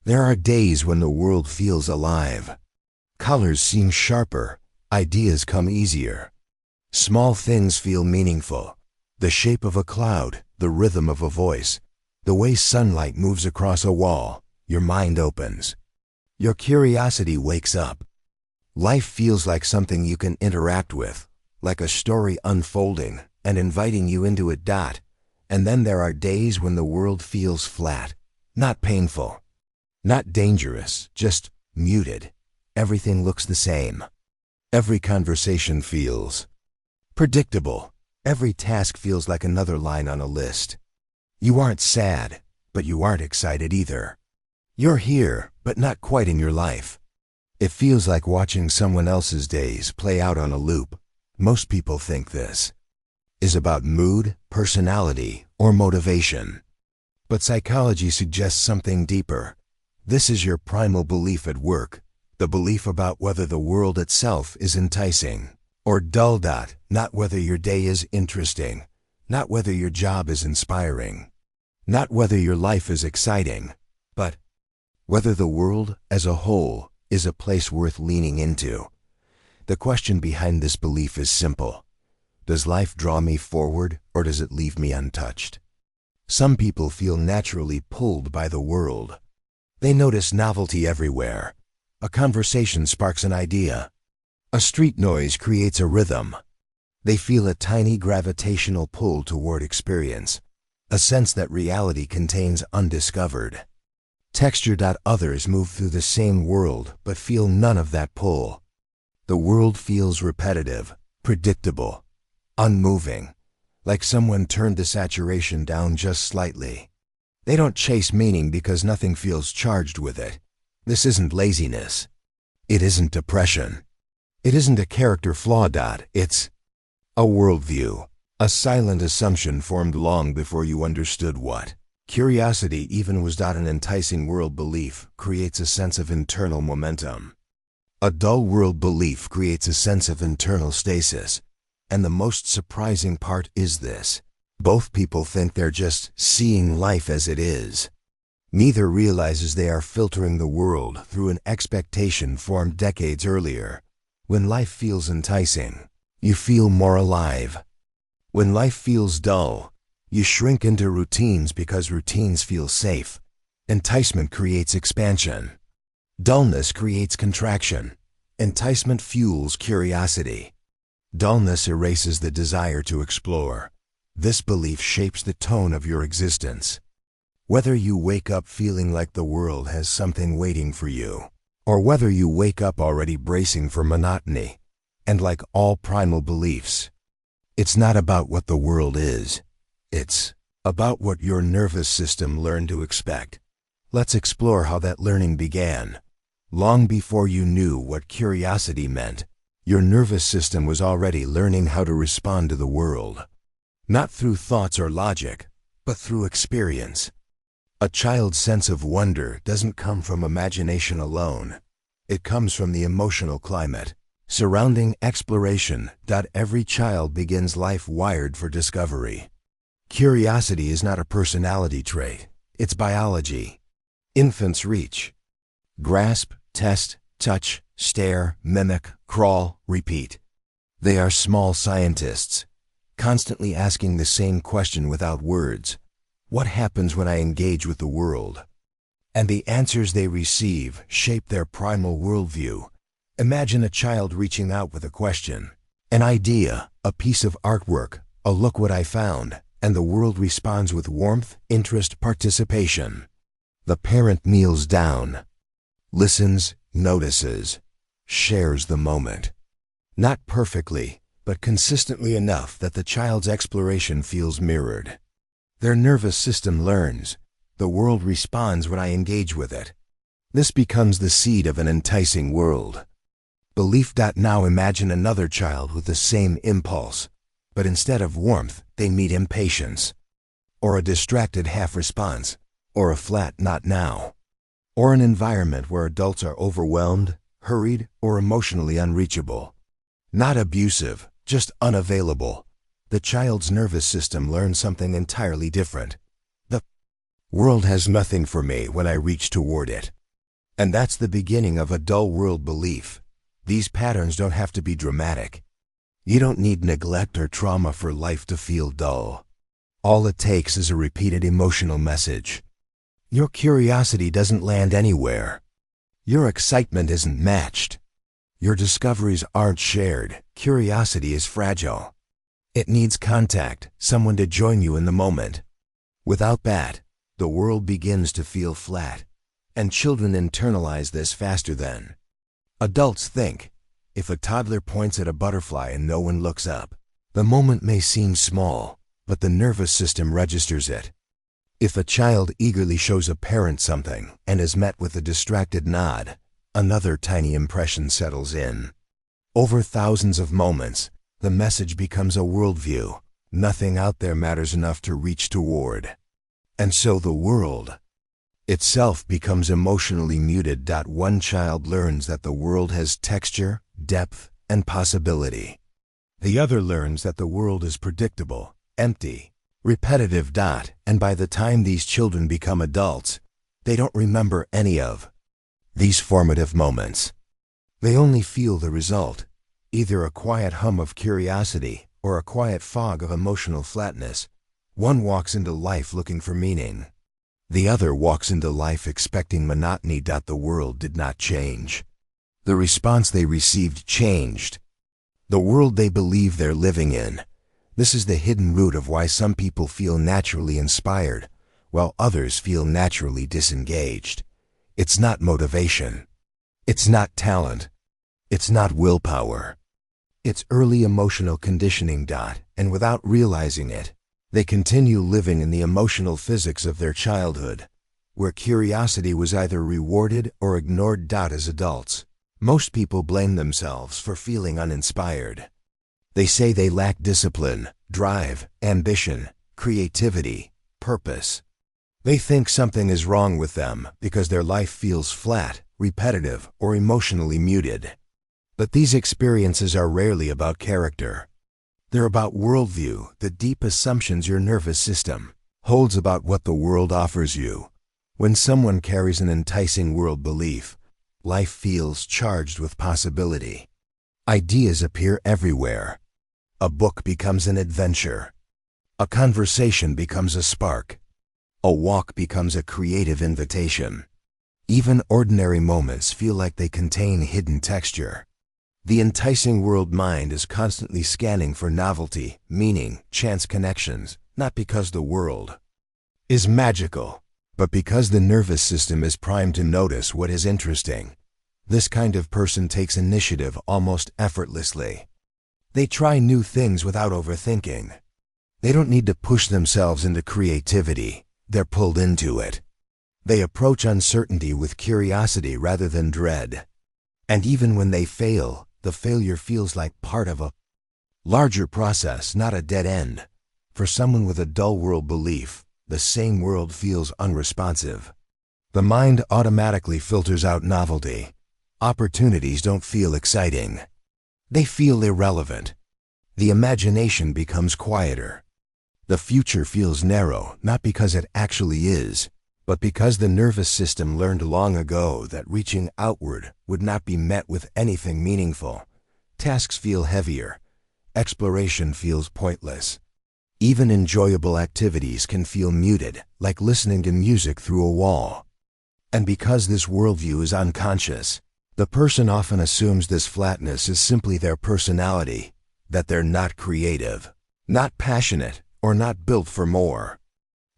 There are days when the world feels alive. Colors seem sharper, ideas come easier. Small things feel meaningful. The shape of a cloud, the rhythm of a voice, the way sunlight moves across a wall, your mind opens. Your curiosity wakes up. Life feels like something you can interact with, like a story unfolding and inviting you into it. And then there are days when the world feels flat, not painful, not dangerous, just muted. Everything looks the same. Every conversation feels predictable. Every task feels like another line on a list. You aren't sad, but you aren't excited either. You're here, but not quite in your life. It feels like watching someone else's days play out on a loop. Most people think this is about mood, personality, or motivation. But psychology suggests something deeper. This is your primal belief at work, the belief about whether the world itself is enticing or dull. Not whether your day is interesting, not whether your job is inspiring, not whether your life is exciting, but whether the world as a whole is a place worth leaning into. The question behind this belief is simple. Does life draw me forward, or does it leave me untouched? Some people feel naturally pulled by the world. They notice novelty everywhere. A conversation sparks an idea. A street noise creates a rhythm. They feel a tiny gravitational pull toward experience, a sense that reality contains undiscovered texture. Others move through the same world but feel none of that pull. The world feels repetitive, predictable, unmoving, like someone turned the saturation down just slightly. They don't chase meaning because nothing feels charged with it. This isn't laziness. It isn't depression. It isn't a character flaw. It's a worldview, a silent assumption formed long before you understood what curiosity even was. An enticing world belief creates a sense of internal momentum. A dull world belief creates a sense of internal stasis. And the most surprising part is this. Both people think they're just seeing life as it is. Neither realizes they are filtering the world through an expectation formed decades earlier. When life feels enticing, you feel more alive. When life feels dull, you shrink into routines because routines feel safe. Enticement creates expansion. Dullness creates contraction. Enticement fuels curiosity. Dullness erases the desire to explore. This belief shapes the tone of your existence. Whether you wake up feeling like the world has something waiting for you, or whether you wake up already bracing for monotony, and like all primal beliefs, it's not about what the world is. It's about what your nervous system learned to expect. Let's explore how that learning began. Long before you knew what curiosity meant, your nervous system was already learning how to respond to the world. Not through thoughts or logic, but through experience. A child's sense of wonder doesn't come from imagination alone. It comes from the emotional climate surrounding exploration. Every child begins life wired for discovery. Curiosity is not a personality trait, it's biology. Infants reach, grasp, test, touch, stare, mimic, crawl, repeat. They are small scientists, constantly asking the same question without words. What happens when I engage with the world? And the answers they receive shape their primal worldview. Imagine a child reaching out with a question, an idea, a piece of artwork, a look what I found, and the world responds with warmth, interest, participation. The parent kneels down, listens, notices, shares the moment. Not perfectly, but consistently enough that the child's exploration feels mirrored. Their nervous system learns. The world responds when I engage with it. This becomes the seed of an enticing world. Belief. Now imagine another child with the same impulse, but instead of warmth, they meet impatience, or a distracted half-response, or a flat not now, or an environment where adults are overwhelmed, hurried, or emotionally unreachable. Not abusive, just unavailable. The child's nervous system learns something entirely different. The World has nothing for me when I reach toward it. And that's the beginning of a dull world belief. These patterns don't have to be dramatic. You don't need neglect or trauma for life to feel dull. All it takes is a repeated emotional message. Your curiosity doesn't land anywhere. Your excitement isn't matched. Your discoveries aren't shared. Curiosity is fragile. It needs contact, someone to join you in the moment. Without that, the world begins to feel flat, and children internalize this faster than adults think. If a toddler points at a butterfly and no one looks up, the moment may seem small, but the nervous system registers it. If a child eagerly shows a parent something and is met with a distracted nod, another tiny impression settles in. Over thousands of moments, the message becomes a worldview. Nothing out there matters enough to reach toward. And so the world itself becomes emotionally muted. One child learns that the world has texture, depth, and possibility. The other learns that the world is predictable, empty, repetitive. And by the time these children become adults, they don't remember any of these formative moments. They only feel the result, either a quiet hum of curiosity or a quiet fog of emotional flatness. One walks into life looking for meaning. The other walks into life expecting monotony. The world did not change. The response they received changed. The world they believe they're living in. This is the hidden root of why some people feel naturally inspired, while others feel naturally disengaged. It's not motivation. It's not talent. It's not willpower. It's early emotional conditioning. And without realizing it, they continue living in the emotional physics of their childhood, where curiosity was either rewarded or ignored. As adults, most people blame themselves for feeling uninspired. They say they lack discipline, drive, ambition, creativity, purpose. They think something is wrong with them because their life feels flat, repetitive, or emotionally muted. But these experiences are rarely about character. They're about worldview, the deep assumptions your nervous system holds about what the world offers you. When someone carries an enticing world belief, life feels charged with possibility. Ideas appear everywhere. A book becomes an adventure. A conversation becomes a spark. A walk becomes a creative invitation. Even ordinary moments feel like they contain hidden texture. The enticing world mind is constantly scanning for novelty, meaning, chance connections, not because the world is magical, but because the nervous system is primed to notice what is interesting. This kind of person takes initiative almost effortlessly. They try new things without overthinking. They don't need to push themselves into creativity. They're pulled into it. They approach uncertainty with curiosity rather than dread. And even when they fail, the failure feels like part of a larger process, not a dead end. For someone with a dull world belief, the same world feels unresponsive. The mind automatically filters out novelty. Opportunities don't feel exciting. They feel irrelevant. The imagination becomes quieter. The future feels narrow, not because it actually is, but because the nervous system learned long ago that reaching outward would not be met with anything meaningful. Tasks feel heavier. Exploration feels pointless. Even enjoyable activities can feel muted, like listening to music through a wall. And because this worldview is unconscious, the person often assumes this flatness is simply their personality, that they're not creative, not passionate, or not built for more.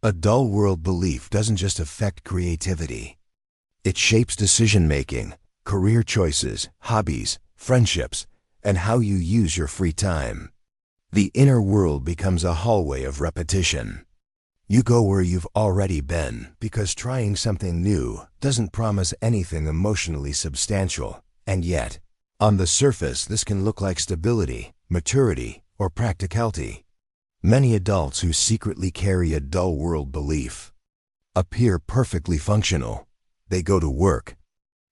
A dull world belief doesn't just affect creativity. It shapes decision-making, career choices, hobbies, friendships, and how you use your free time. The inner world becomes a hallway of repetition. You go where you've already been because trying something new doesn't promise anything emotionally substantial. And yet, on the surface, this can look like stability, maturity, or practicality. Many adults who secretly carry a dull world belief appear perfectly functional. They go to work.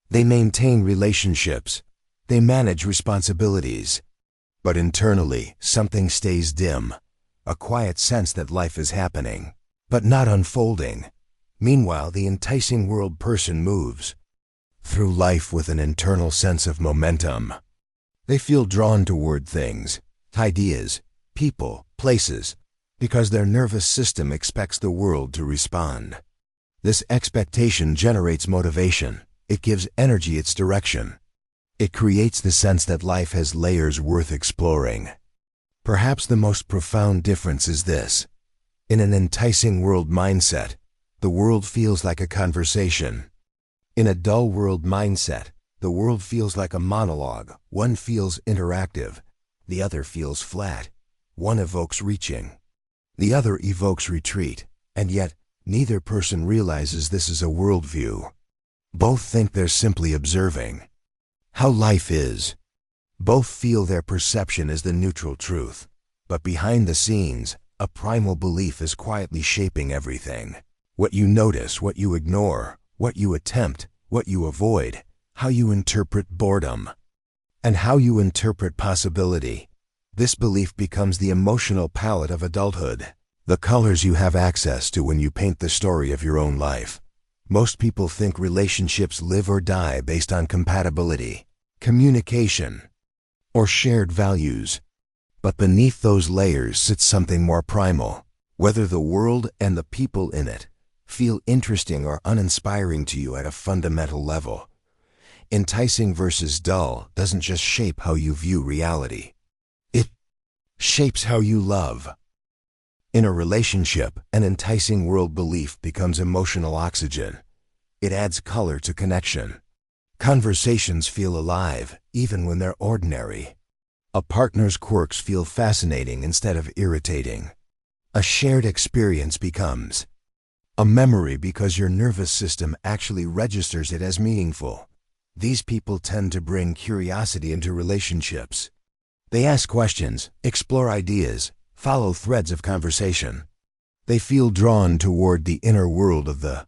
They maintain relationships. They manage responsibilities. But internally, something stays dim, a quiet sense that life is happening, but not unfolding. Meanwhile, the enticing world person moves through life with an internal sense of momentum. They feel drawn toward things, ideas, people, places, because their nervous system expects the world to respond. This expectation generates motivation. It gives energy its direction. It creates the sense that life has layers worth exploring. Perhaps the most profound difference is this. In an enticing world mindset, the world feels like a conversation. In a dull world mindset, the world feels like a monologue. One feels interactive. The other feels flat. One evokes reaching. The other evokes retreat. And yet, neither person realizes this is a worldview. Both think they're simply observing how life is. Both feel their perception is the neutral truth. But behind the scenes, a primal belief is quietly shaping everything. What you notice, what you ignore, what you attempt, what you avoid, how you interpret boredom, and how you interpret possibility. This belief becomes the emotional palette of adulthood, the colors you have access to when you paint the story of your own life. Most people think relationships live or die based on compatibility, communication, or shared values. But beneath those layers sits something more primal. Whether the world and the people in it feel interesting or uninspiring to you at a fundamental level. Enticing versus dull doesn't just shape how you view reality. It shapes how you love. In a relationship, an enticing world belief becomes emotional oxygen. It adds color to connection. Conversations feel alive, even when they're ordinary. A partner's quirks feel fascinating instead of irritating. A shared experience becomes a memory because your nervous system actually registers it as meaningful. These people tend to bring curiosity into relationships. They ask questions, explore ideas, follow threads of conversation. They feel drawn toward the inner world of the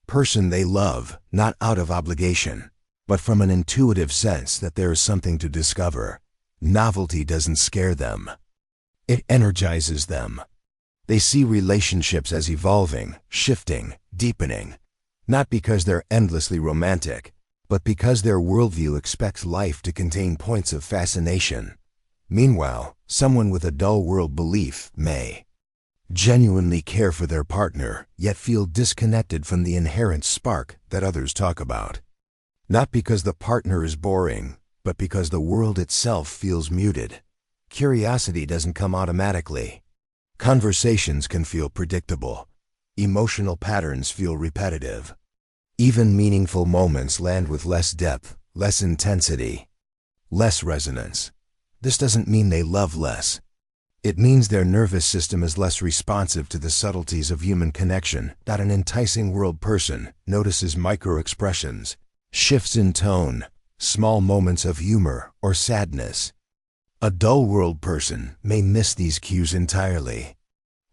person they love, not out of obligation, but from an intuitive sense that there is something to discover. Novelty doesn't scare them. It energizes them. They see relationships as evolving, shifting, deepening, not because they're endlessly romantic, but because their worldview expects life to contain points of fascination. Meanwhile, someone with a dull world belief may genuinely care for their partner, yet feel disconnected from the inherent spark that others talk about. Not because the partner is boring, but because the world itself feels muted. Curiosity doesn't come automatically. Conversations can feel predictable. Emotional patterns feel repetitive. Even meaningful moments land with less depth, less intensity, less resonance. This doesn't mean they love less. It means their nervous system is less responsive to the subtleties of human connection. That an enticing world person notices micro-expressions, shifts in tone, small moments of humor or sadness. A dull world person may miss these cues entirely.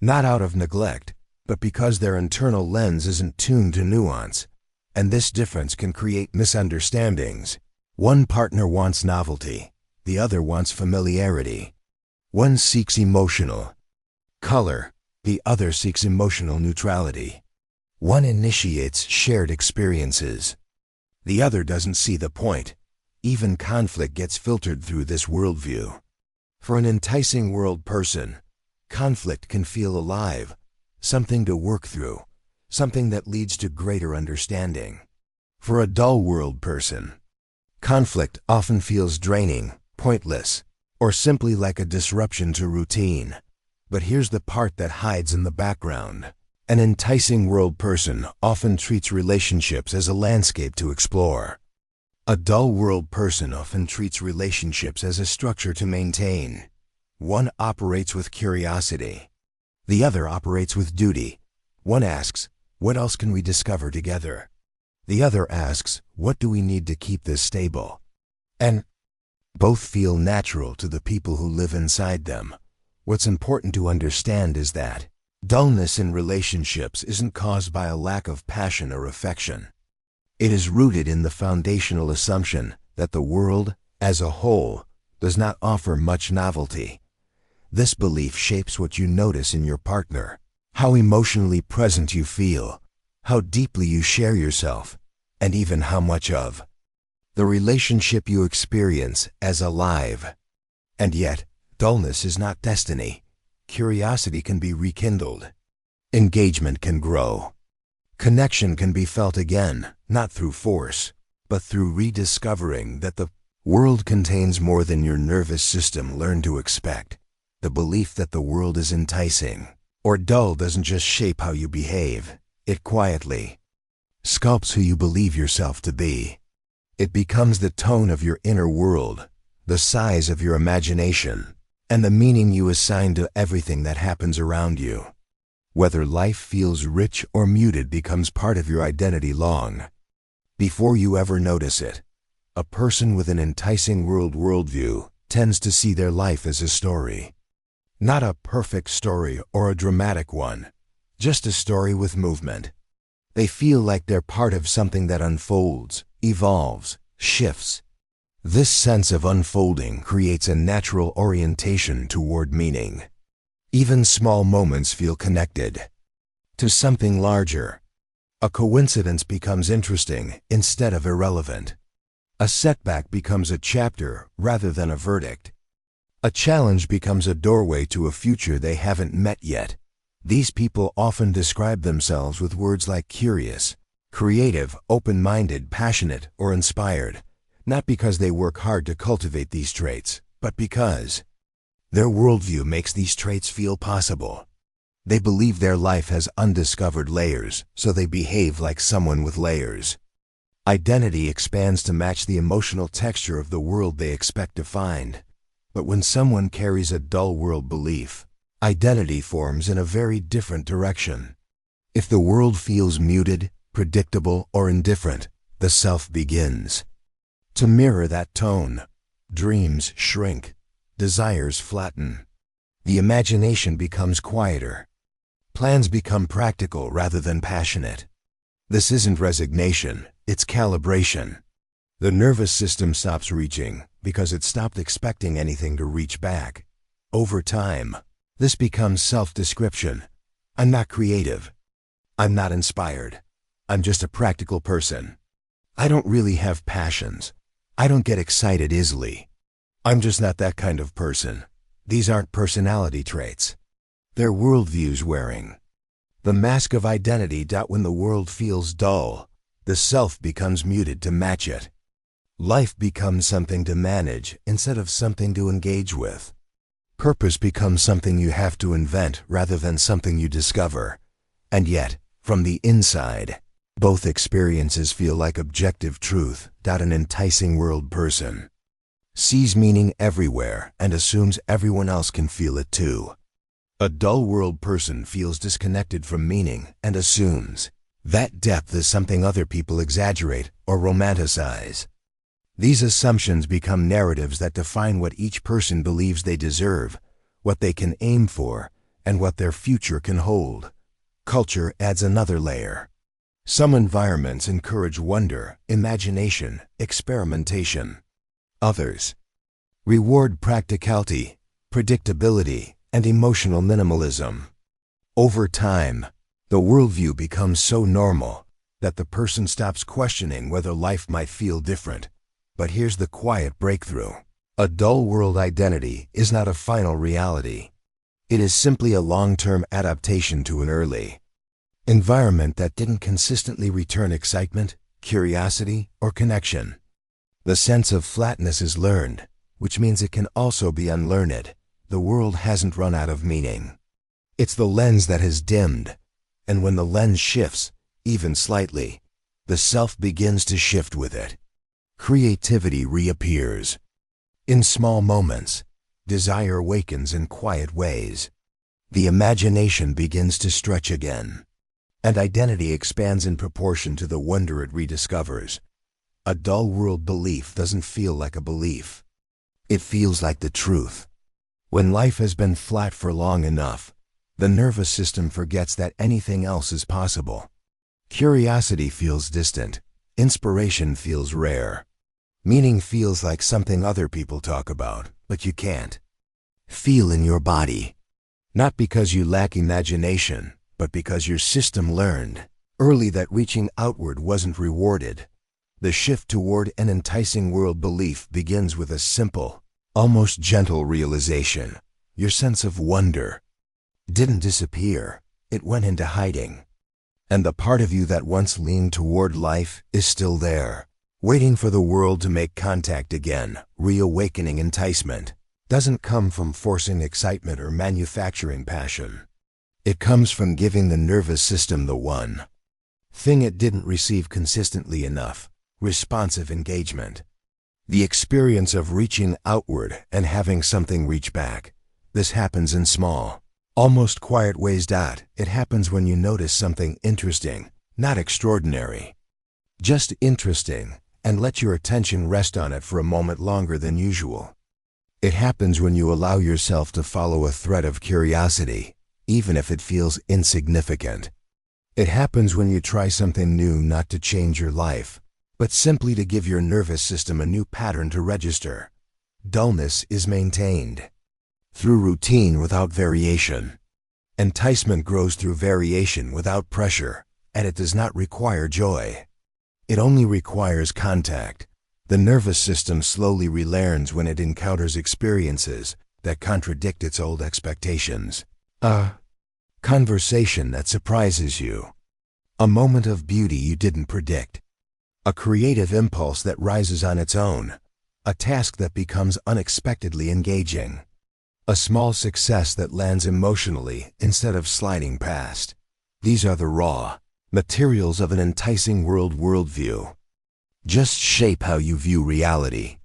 Not out of neglect, but because their internal lens isn't tuned to nuance. And this difference can create misunderstandings. One partner wants novelty. The other wants familiarity. One seeks emotional color. The other seeks emotional neutrality. One initiates shared experiences. The other doesn't see the point. Even conflict gets filtered through this worldview. For an enticing world person, conflict can feel alive, something to work through, something that leads to greater understanding. For a dull world person, conflict often feels draining, pointless, or simply like a disruption to routine. But here's the part that hides in the background. An enticing world person often treats relationships as a landscape to explore. A dull world person often treats relationships as a structure to maintain. One operates with curiosity. The other operates with duty. One asks, what else can we discover together? The other asks, what do we need to keep this stable? And both feel natural to the people who live inside them. What's important to understand is that dullness in relationships isn't caused by a lack of passion or affection. It is rooted in the foundational assumption that the world, as a whole, does not offer much novelty. This belief shapes what you notice in your partner, how emotionally present you feel, how deeply you share yourself, and even how much of the relationship you experience as alive. And yet, dullness is not destiny. Curiosity can be rekindled. Engagement can grow. Connection can be felt again, not through force, but through rediscovering that the world contains more than your nervous system learned to expect. The belief that the world is enticing or dull doesn't just shape how you behave. It quietly sculpts who you believe yourself to be. It becomes the tone of your inner world, the size of your imagination, and the meaning you assign to everything that happens around you. Whether life feels rich or muted becomes part of your identity long before you ever notice it. A person with an enticing worldview tends to see their life as a story. Not a perfect story or a dramatic one, just a story with movement. They feel like they're part of something that unfolds, evolves, shifts. This sense of unfolding creates a natural orientation toward meaning. Even small moments feel connected to something larger. A coincidence becomes interesting instead of irrelevant. A setback becomes a chapter rather than a verdict. A challenge becomes a doorway to a future they haven't met yet. These people often describe themselves with words like curious, creative, open-minded, passionate, or inspired, not because they work hard to cultivate these traits, but because their worldview makes these traits feel possible. They believe their life has undiscovered layers, so they behave like someone with layers. Identity expands to match the emotional texture of the world they expect to find. But when someone carries a dull world belief, identity forms in a very different direction. If the world feels muted, predictable, or indifferent, the self begins to mirror that tone. Dreams shrink, desires flatten. The imagination becomes quieter. Plans become practical rather than passionate. This isn't resignation, it's calibration. The nervous system stops reaching because it stopped expecting anything to reach back. Over time, this becomes self-description. I'm not creative. I'm not inspired. I'm just a practical person. I don't really have passions. I don't get excited easily. I'm just not that kind of person. These aren't personality traits. They're worldviews wearing the mask of identity. When the world feels dull, the self becomes muted to match it. Life becomes something to manage instead of something to engage with. Purpose becomes something you have to invent rather than something you discover. And yet, from the inside, both experiences feel like objective truth. An enticing world person sees meaning everywhere and assumes everyone else can feel it too. A dull world person feels disconnected from meaning and assumes that depth is something other people exaggerate or romanticize. These assumptions become narratives that define what each person believes they deserve, what they can aim for, and what their future can hold. Culture adds another layer. Some environments encourage wonder, imagination, experimentation. Others reward practicality, predictability, and emotional minimalism. Over time, the worldview becomes so normal that the person stops questioning whether life might feel different. But here's the quiet breakthrough. A dull world identity is not a final reality. It is simply a long-term adaptation to an early environment that didn't consistently return excitement, curiosity, or connection. The sense of flatness is learned, which means it can also be unlearned. The world hasn't run out of meaning. It's the lens that has dimmed, and when the lens shifts, even slightly, the self begins to shift with it. Creativity reappears. In small moments, desire awakens in quiet ways. The imagination begins to stretch again, and identity expands in proportion to the wonder it rediscovers. A dull world belief doesn't feel like a belief. It feels like the truth. When life has been flat for long enough, the nervous system forgets that anything else is possible. Curiosity feels distant. Inspiration feels rare. Meaning feels like something other people talk about, but you can't feel in your body. Not because you lack imagination, but because your system learned Early that reaching outward wasn't rewarded. The shift toward an enticing world belief begins with a simple, almost gentle realization. Your sense of wonder didn't disappear, it went into hiding. And the part of you that once leaned toward life is still there, waiting for the world to make contact again. Reawakening enticement doesn't come from forcing excitement or manufacturing passion. It comes from giving the nervous system the one thing it didn't receive consistently enough: responsive engagement. The experience of reaching outward and having something reach back. This happens in small, almost quiet ways. It happens when you notice something interesting, not extraordinary, just interesting, and let your attention rest on it for a moment longer than usual. It happens when you allow yourself to follow a thread of curiosity, even if it feels insignificant. It happens when you try something new, not to change your life, but simply to give your nervous system a new pattern to register. Dullness is maintained through routine without variation. Enticement grows through variation without pressure, and it does not require joy. It only requires contact. The nervous system slowly relearns when it encounters experiences that contradict its old expectations. A conversation that surprises you. A moment of beauty you didn't predict. A creative impulse that rises on its own. A task that becomes unexpectedly engaging. A small success that lands emotionally instead of sliding past. These are the raw materials of an enticing worldview. Just shape how you view reality.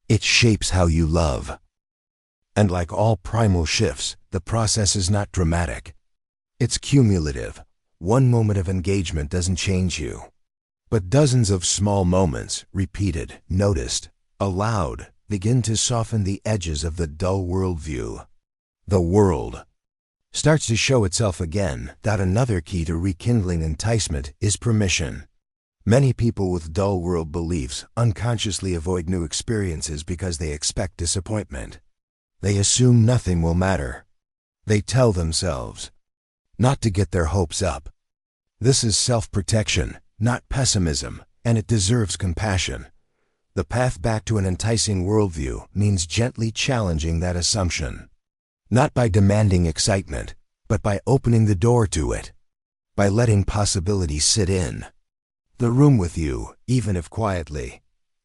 It shapes how you love. And like all primal shifts, the process is not dramatic. It's cumulative. One moment of engagement doesn't change you, but dozens of small moments, repeated, noticed, allowed, begin to soften the edges of the dull worldview. The world starts to show itself again. Another key to rekindling enticement is permission. Many people with dull world beliefs unconsciously avoid new experiences because they expect disappointment. They assume nothing will matter. They tell themselves not to get their hopes up. This is self-protection, not pessimism, and it deserves compassion. The path back to an enticing worldview means gently challenging that assumption. Not by demanding excitement, but by opening the door to it. By letting possibility sit in the room with you, even if quietly.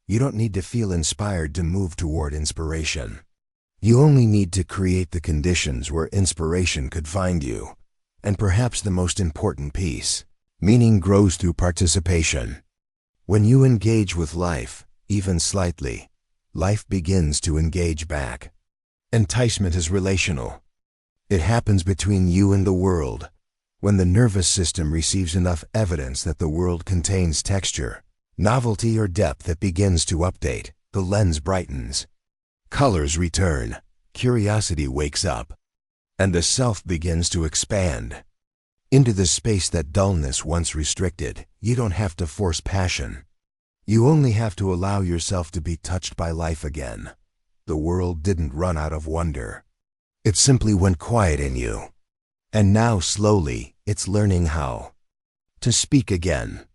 You don't need to feel inspired to move toward inspiration. You only need to create the conditions where inspiration could find you. And perhaps the most important piece, meaning grows through participation. When you engage with life, even slightly, life begins to engage back. Enticement is relational. It happens between you and the world. When the nervous system receives enough evidence that the world contains texture, novelty, or depth, it begins to update. The lens brightens. Colors return. Curiosity wakes up. And the self begins to expand into the space that dullness once restricted. You don't have to force passion. You only have to allow yourself to be touched by life again. The world didn't run out of wonder. It simply went quiet in you. And now slowly, it's learning how to speak again.